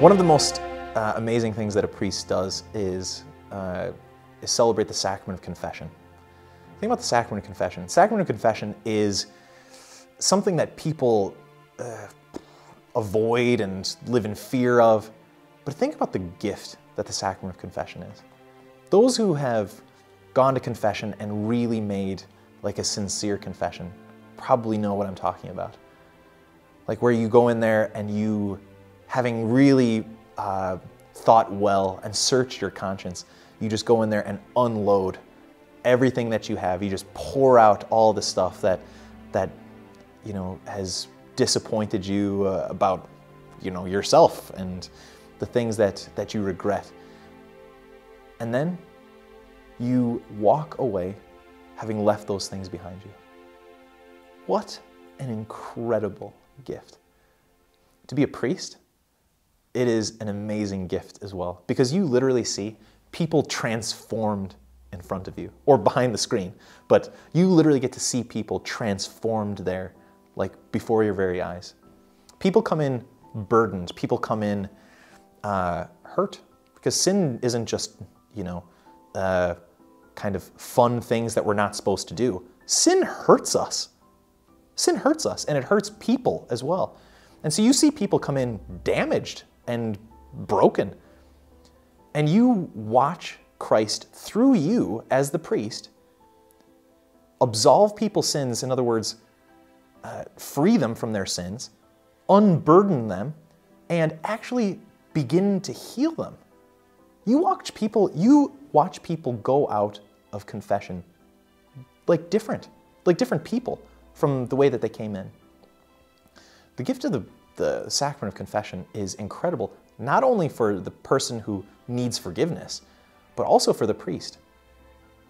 One of the most amazing things that a priest does is celebrate the sacrament of confession. Think about the sacrament of confession. Sacrament of confession is something that people avoid and live in fear of. But think about the gift that the sacrament of confession is. Those who have gone to confession and really made like a sincere confession probably know what I'm talking about. Like where you go in there and you, having really thought well and searched your conscience, you just go in there and unload everything that you have. You just pour out all the stuff that you know has disappointed you about yourself and the things that you regret. And then you walk away having left those things behind you. What an incredible gift. To be a priest, it is an amazing gift as well, because you literally see people transformed in front of you, or behind the screen, but you literally get to see people transformed there, like before your very eyes. People come in burdened, people come in hurt, because sin isn't just, kind of fun things that we're not supposed to do. Sin hurts us. Sin hurts us, and it hurts people as well. And so you see people come in damaged and broken, and you watch Christ through you as the priest absolve people's sins, in other words, free them from their sins, unburden them, and actually begin to heal them. You watch people go out of confession like different people from the way that they came in. The gift of the sacrament of confession is incredible, not only for the person who needs forgiveness, but also for the priest,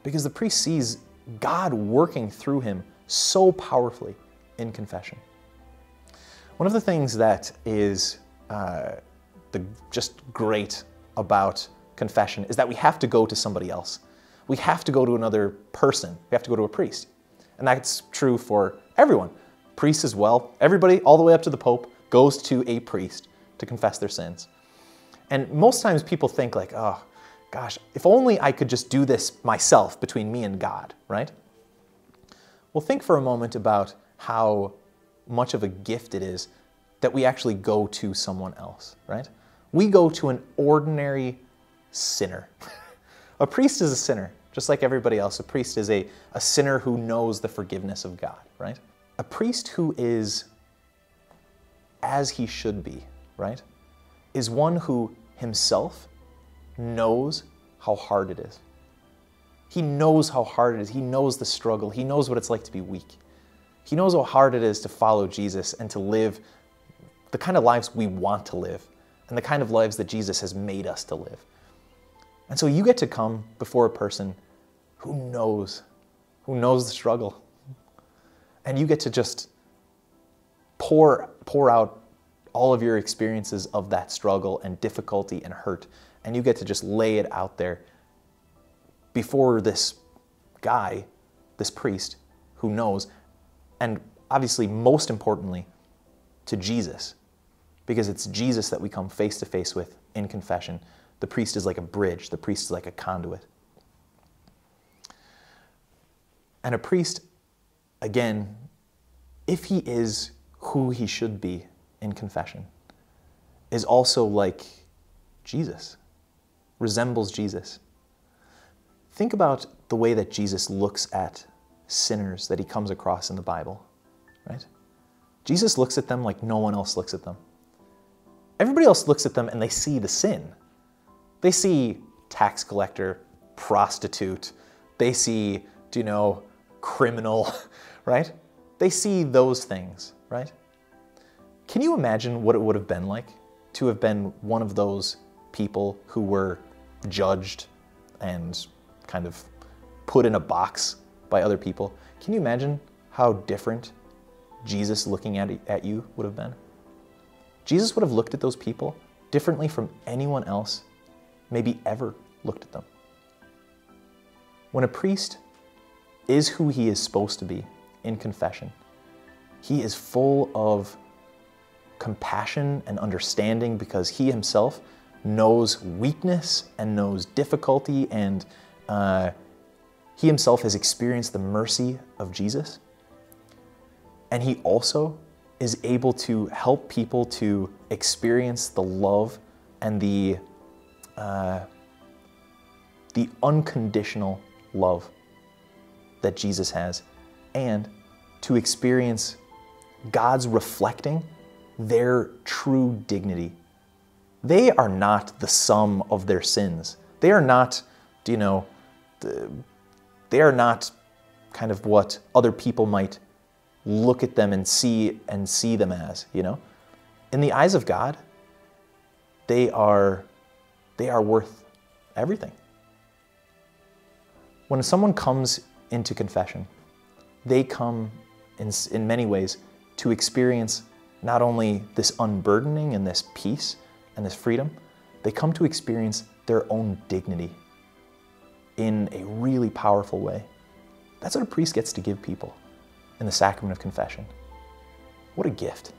because the priest sees God working through him so powerfully in confession. One of the things that is just great about confession is that we have to go to somebody else. We have to go to another person. We have to go to a priest. And that's true for everyone. Priests as well. Everybody, all the way up to the Pope, goes to a priest to confess their sins. And most times people think like, oh, gosh, if only I could just do this myself between me and God, right? Well, think for a moment about how much of a gift it is that we actually go to someone else, right? We go to an ordinary sinner. A priest is a sinner, just like everybody else. A priest is a sinner who knows the forgiveness of God, right? A priest who is as he should be, right, is one who himself knows how hard it is. He knows how hard it is. He knows the struggle. He knows what it's like to be weak. He knows how hard it is to follow Jesus and to live the kind of lives we want to live and the kind of lives that Jesus has made us to live. And so you get to come before a person who knows the struggle. And you get to just pour out all of your experiences of that struggle and difficulty and hurt. And you get to just lay it out there before this guy, this priest, who knows. And obviously, most importantly, to Jesus. Because it's Jesus that we come face to face with in confession. The priest is like a bridge. The priest is like a conduit. And a priest, again, if he is who he should be in confession, is also like Jesus, resembles Jesus. Think about the way that Jesus looks at sinners that he comes across in the Bible, right? Jesus looks at them like no one else looks at them. Everybody else looks at them and they see the sin. They see tax collector, prostitute, they see, criminal, right? They see those things, right? Can you imagine what it would have been like to have been one of those people who were judged and kind of put in a box by other people? Can you imagine how different Jesus looking at you would have been? Jesus would have looked at those people differently from anyone else maybe ever looked at them. When a priest is who he is supposed to be in confession, he is full of compassion and understanding because he himself knows weakness and knows difficulty, and he himself has experienced the mercy of Jesus. And he also is able to help people to experience the love and the unconditional love that Jesus has, and to experience God's reflecting their true dignity. They are not the sum of their sins. They are not, they are not kind of what other people might look at them and see them as, In the eyes of God, they are worth everything. When someone comes into confession, they come in many ways to experience not only this unburdening and this peace and this freedom, they come to experience their own dignity in a really powerful way. That's what a priest gets to give people in the sacrament of confession. What a gift.